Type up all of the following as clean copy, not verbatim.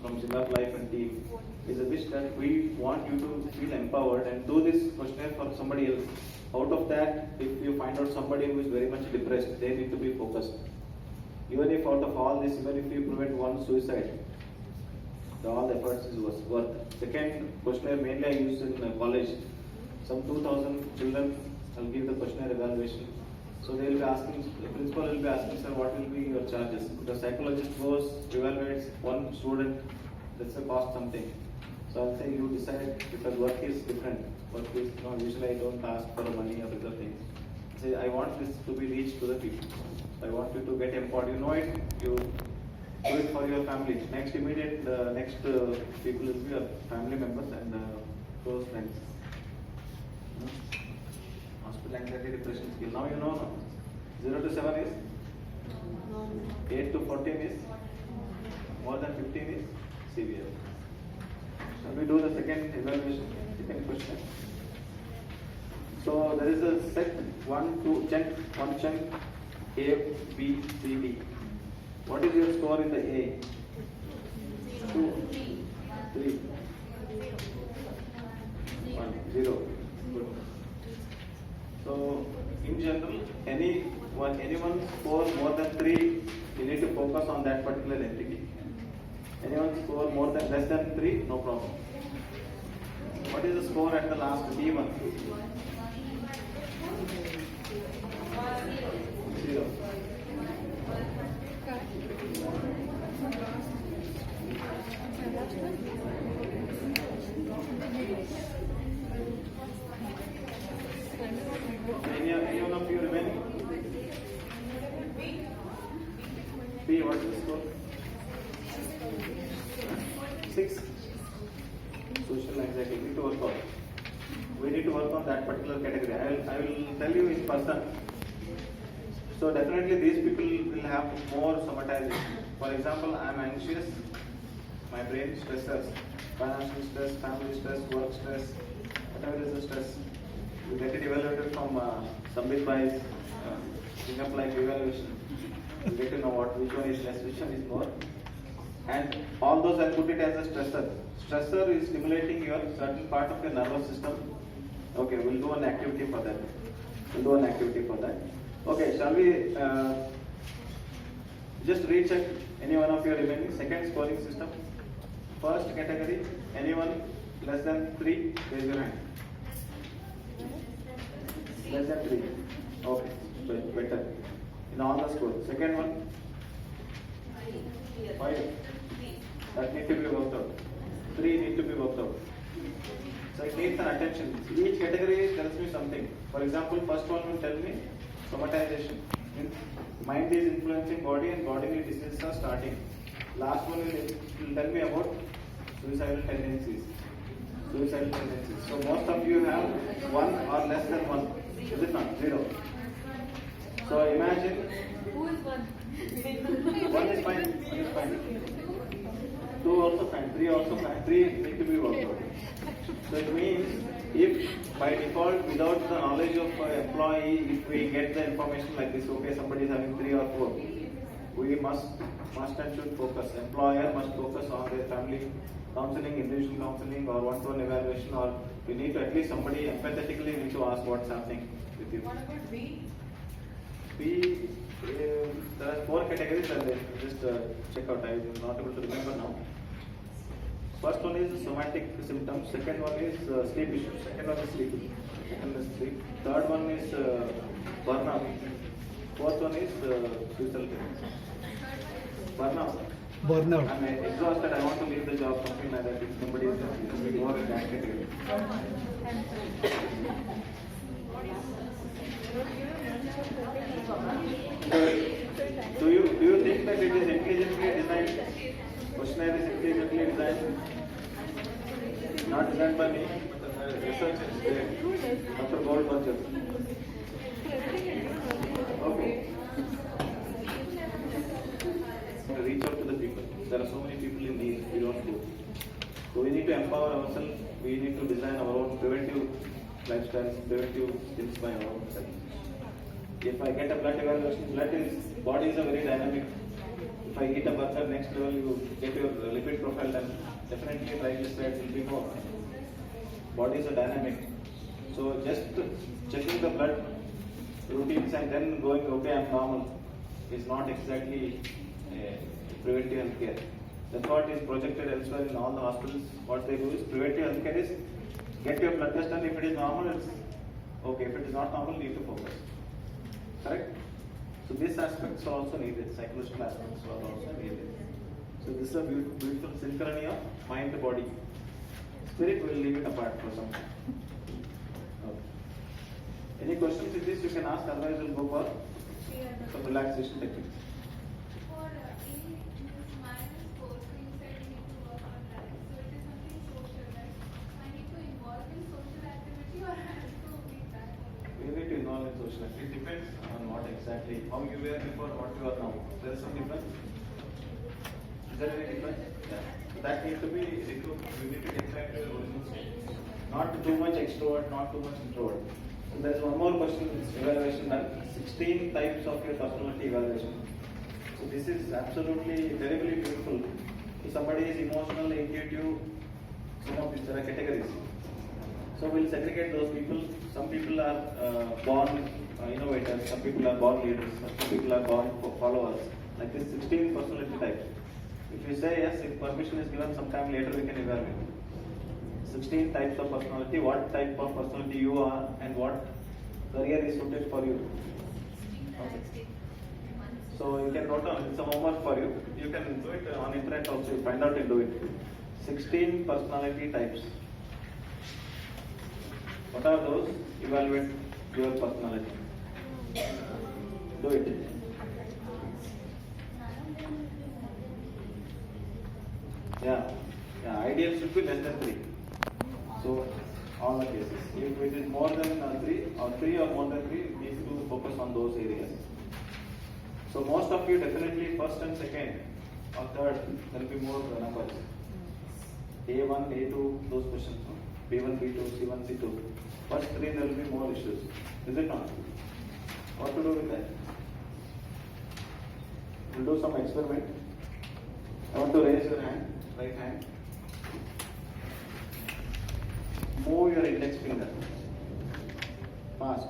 from Zimmer Life and team is a wish that we want you to feel empowered and do this questionnaire for somebody else. Out of that, if you find out somebody who is very much depressed, they need to be focused. Even if out of all this, even if you prevent one suicide, all the efforts is worth. Second questionnaire mainly I use in college. Some 2,000 children, I'll give the questionnaire evaluation. So they will be asking, the principal will be asking, sir, what will be your charges? The psychologist goes, evaluates one student, let's say cost something. So I'll say you decide, because work is different. Work is, usually I don't ask for money or other things. I say, I want this to be reached to the people. I want you to get empowered. You know it, you do it for your family. Next immediate, next people will be your family members and close friends. Hospital anxiety depression skill. Now you know no? 0 to 7 is? 8 to 14 is? More than 15 is? Severe. Shall we do the second evaluation, second question? So there is a set 1 chunk A, B, C, D. What is your score in the A? 2, 3, 1, 0. Good. So in general, anyone score more than 3, you need to focus on that particular entity. Anyone score less than 3, no problem. What is the score at the last D1? 0. Anyone of you remaining? B, what is the score? 6. Social anxiety. We need to work on. We need to work on that particular category. I will tell you in person. So definitely these people will have more somatization. For example, I am anxious, my brain stressors, financial stress, family stress, work stress, whatever is the stress. You get it evaluated from Sambit Bhai's Zimmer Life evaluation. You get to know which one is less, which one is more. And all those I put it as a stressor. Stressor is stimulating your certain part of your nervous system. Okay, we'll do an activity for that. Okay, shall we just recheck any one of your remaining second scoring system? First category, anyone less than 3, raise your hand. Less than 3. Okay, better. In all the scores. Second one, 5. That need to be worked out. 3 need to be worked out. So it needs an attention. Each category tells me something. For example, first one will tell me somatization. Mind is influencing body and bodily diseases are starting. Last one will tell me about suicidal tendencies. So most of you have 1 or less than 1. Is it not? 0. So imagine. Who is 1? 1 is fine. 2 also fine. 3 also fine. 3 need to be worked out. So it means if by default without the knowledge of employee, if we get the information like this, okay, somebody is having 3 or 4, we must and should focus. Employer must focus on their family counseling, individual counseling, or one-to-one evaluation, or we need to at least somebody empathetically need to ask what's happening with you. What about B? B, there are 4 categories and just check out. I'm not able to remember now. First one is somatic symptoms. Second one is sleep issues. Second one is sleep. Third one is burnout. Fourth one is suicidal tendencies. Burnout. I'm exhausted. I want to leave the job. Something like that. If somebody is more in that category. Do you think that it is intelligently designed? Questionnaire is intelligently designed. Not designed by me, but the research is there. Dr. Goldberger. Okay. Reach out to the people. There are so many people in need. We don't go. So we need to empower ourselves. We need to design our own preventive lifestyles, preventive things by our own self. If I get a blood evaluation, body is a very dynamic If I eat a burger, next level you get your lipid profile, then definitely triglycerides will be more. Body is a dynamic. So just checking the blood routines and then going, okay, I'm normal, is not exactly preventive health care. That's what is projected elsewhere in all the hospitals. What they do is preventive health care is get your blood test, and if it is normal, it's okay. If it is not normal, you need to focus. Correct? So these aspects are also needed. Psychological aspects are also needed. So this is a beautiful synchrony of mind to body. Spirit will leave it apart for some time. Okay. Any questions in this you can ask, otherwise we'll go for some relaxation techniques. For in this mindful course, you said you need to work on that. So it is something social, right? I need to involve in social activity or I have to be that only? You need to involve in social activity. It depends on what exactly, how you were before, what you are now. There is some difference. Is there any difference? Yeah. So that needs to be recouped. You need to get back to your original state. Not too much extrovert, not too much introvert. So there is one more question, evaluation done. 16 types of your personality evaluation. So this is absolutely terribly beautiful. If somebody is emotional, intuitive, some of these are categories. So we'll segregate those people. Some people are born innovators, some people are born leaders, some people are born followers. Like this 16 personality types. If you say yes, if permission is given, sometime later we can evaluate. 16 types of personality, what type of personality you are and what career is suited for you. Okay. So you can note down, it's a homework for you. You can do it on internet also, you find out and do it. 16 personality types. What are those? Evaluate your personality. Do it. Yeah. Ideal should be less than 3. So all the cases. If it is more than 3 or 3 or more than 3, you need to focus on those areas. So most of you definitely first and second or third, there will be more numbers. A1, A2, those questions. B1, B2, C1, C2. First 3 there will be more issues. Is it not? What to do with that? We'll do some experiment. I want to raise your hand, right hand. Move your index finger. Fast.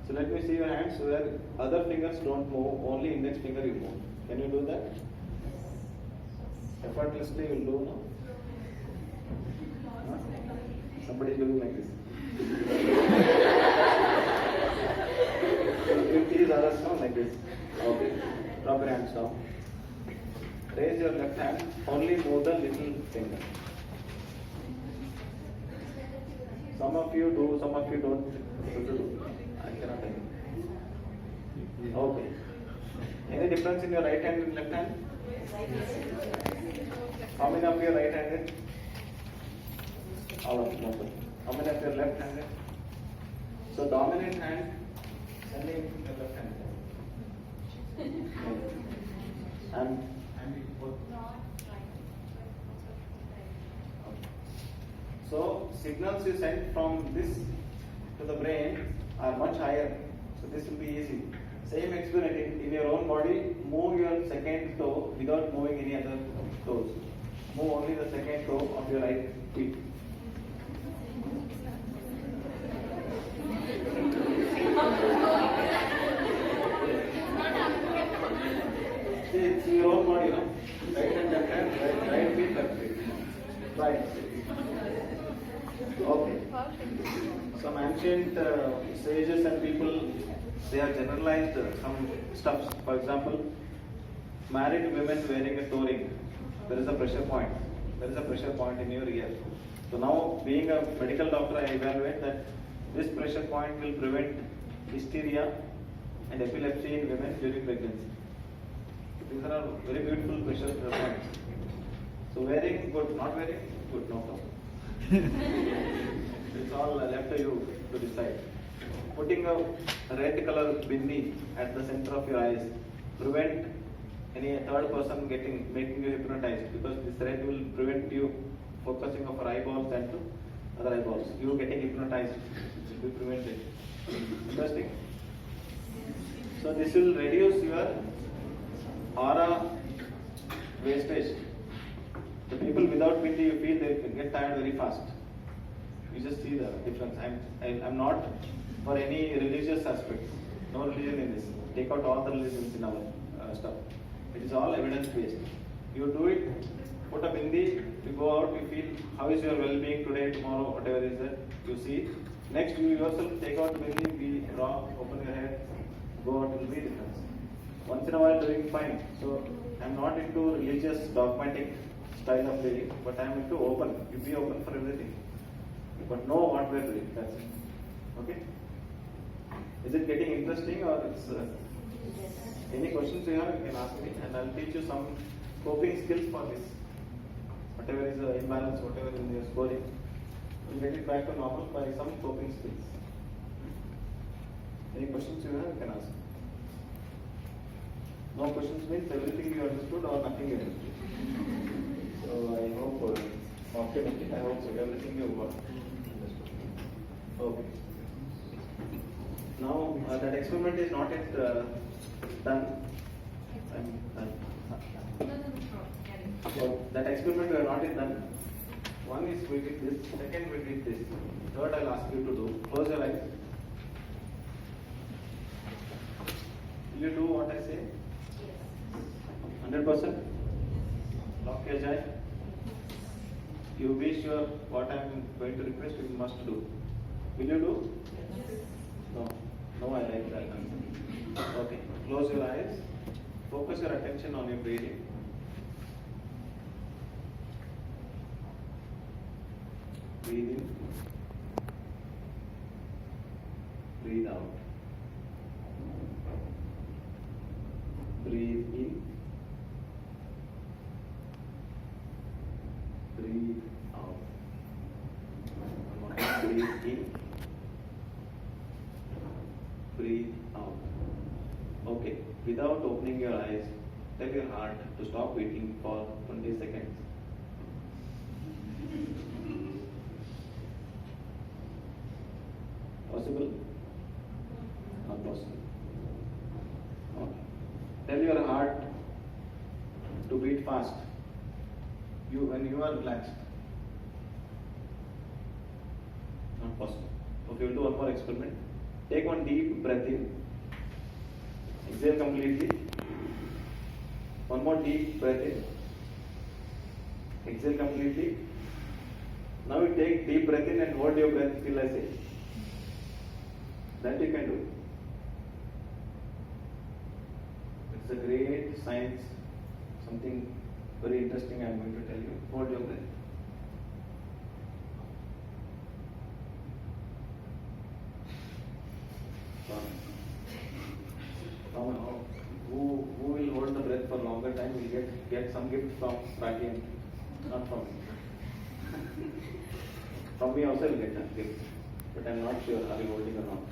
So let me see your hands where other fingers don't move, only index finger you move. Can you do that? Effortlessly you will do, no? Huh? Somebody is doing like this. You tease others now like this. Okay. Drop your hands down. Raise your left hand, only move the little finger. Some of you do, some of you don't. I cannot tell you. Okay. Any difference in your right hand and left hand? How many of you are right-handed? All of you. How many of you are left-handed? So dominant hand, sending the left hand. And both. So signals you send from this to the brain are much higher. So this will be easy. Same experiment in your own body, move your second toe without moving any other toes. Move only the second toe of your right feet. See, it's your own body, no? Right hand, left hand, right feet, left feet. Right. Okay. Some ancient sages and people, they have generalized some stuffs. For example, married women wearing a toe ring, there is a pressure point. There is a pressure point in your ear. So now, being a medical doctor, I evaluate that this pressure point will prevent hysteria and epilepsy in women during pregnancy. These are very beautiful pressure points. So wearing good, not wearing good, no problem. It's all left to you to decide. Putting a red color bindi at the center of your eyes prevent any third person making you hypnotized, because this red will prevent you focusing of your eyeballs and to other eyeballs. You getting hypnotized will be prevented. Interesting. So this will reduce your aura wastage. The people without bindi, you feel they get tired very fast. You just see the difference. I'm not for any religious aspect. No religion in this. Take out all the religions in our stuff. It is all evidence based. You do it, put a bindi, you go out, you feel how is your well-being today, tomorrow, whatever is that. You see. Next, you yourself take out the bindi, be raw, open your head, go out, it will be different. Once in a while doing fine. So I'm not into religious dogmatic style of living, but I'm into open. You be open for everything. But know what we're doing. That's it. Okay? Is it getting interesting or it's any questions you have, you can ask me and I'll teach you some coping skills for this. Whatever is the imbalance, whatever is your scoring, we'll get it back to normal by some coping skills. Any questions you have, you can ask. No questions means everything you understood or nothing you understood. So I hope, optimistic, I hope so everything you got understood. Okay. Now that experiment is not yet done. I'm done. So that experiment we are not yet done. One is we did this, second we did this. Third I'll ask you to do. Close your eyes. Will you do what I say? 100%? Lock your eye. You be sure what I am going to request you must do. Will you do? No. No, I like that answer. Okay. Close your eyes. Focus your attention on your breathing. Breathe in. Breathe out. Breathe in. Breathe out. One more time. Breathe in. Breathe out. Okay. Without opening your eyes, tell your heart to stop beating for 20 seconds. Possible? Not possible. Okay. Tell your heart to beat fast. When you are relaxed. Not possible. Okay, we'll do one more experiment. Take one deep breath in. Exhale completely. One more deep breath in. Exhale completely. Now you take deep breath in and hold your breath till I say. That you can do. It's a great science. Something very interesting I am going to tell you. Hold your breath. Who will hold the breath for longer time will get some gift from Pragyan, not from me. From me also will get a gift, but I am not sure are you holding or not.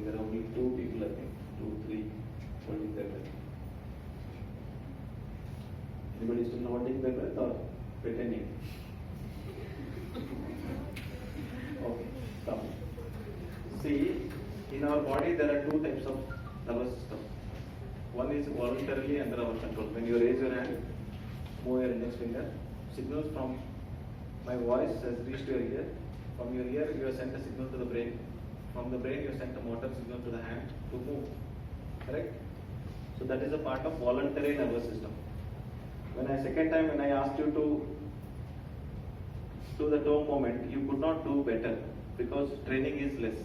There are only 2 people, I think, 2, 3 holding their breath. Anybody still holding their breath or pretending? Okay, stop. See, in our body there are 2 types of nervous system. One is voluntarily under our control. When you raise your hand, move your index finger, signals from my voice has reached your ear. From your ear you have sent a signal to the brain. From the brain you have sent a motor signal to the hand to move. Correct? So that is a part of voluntary nervous system. Second time when I asked you to do the toe movement, you could not do better because training is less.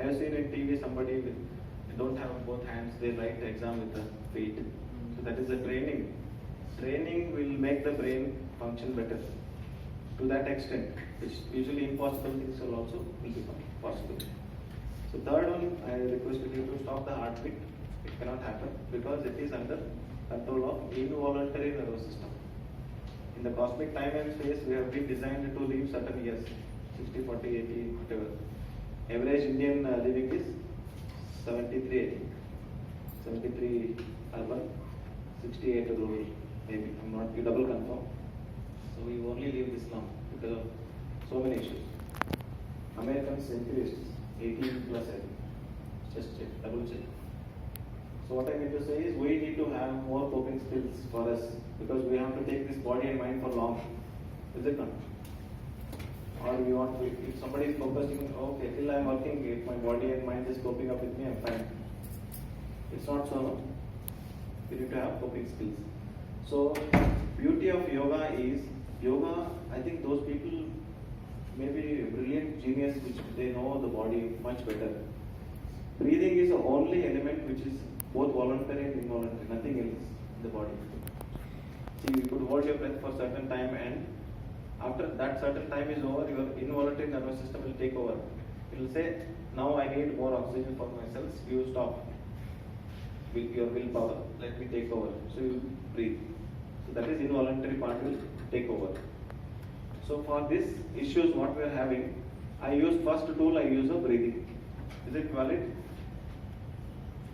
I have seen in TV somebody don't have both hands, they write the exam with the feet. So that is the training. Training will make the brain function better. To that extent, which usually impossible things will also will become possible. So third one, I requested you to stop the heartbeat. It cannot happen because it is under control of involuntary nervous system. In the cosmic time and space, we have been designed to live certain years, 60, 40, 80, whatever. Average Indian living is 73, I think. 73 urban, 68 rural, maybe. I'm not, you double confirm. So we only live this long because of so many issues. American centurists, 18 plus, I think. Just check, double check. So what I mean to say is we need to have more coping skills for us because we have to take this body and mind for long. Is it not? Or we want to, if somebody is focusing, okay, till I'm working, if my body and mind is coping up with me, I'm fine. It's not so, no? You need to have coping skills. So, beauty of yoga is, yoga, I think those people may be brilliant genius which they know the body much better. Breathing is the only element which is both voluntary and involuntary, nothing else in the body. See, you could hold your breath for a certain time and after that certain time is over, your involuntary nervous system will take over. It will say, now I need more oxygen for my cells, you stop. With your willpower, let me take over. So you breathe. So that is involuntary part will take over. So for this issues what we are having, I use first tool, I use a breathing. Is it valid?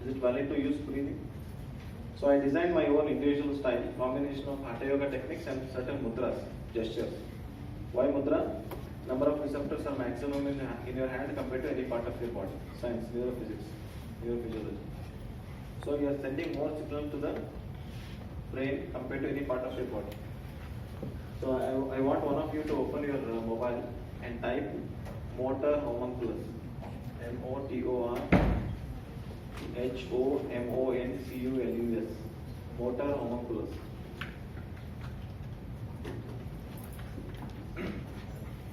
Is it valid to use breathing? So I designed my own individual style, combination of Hatha Yoga techniques and certain mudras, gestures. Why mudra? Number of receptors are maximum in your hand compared to any part of your body. Science, neurophysics, neurophysiology. So you are sending more signal to the brain compared to any part of your body. So I want one of you to open your mobile and type motor homunculus. MOTOR HOMONCULUS. Motor homunculus.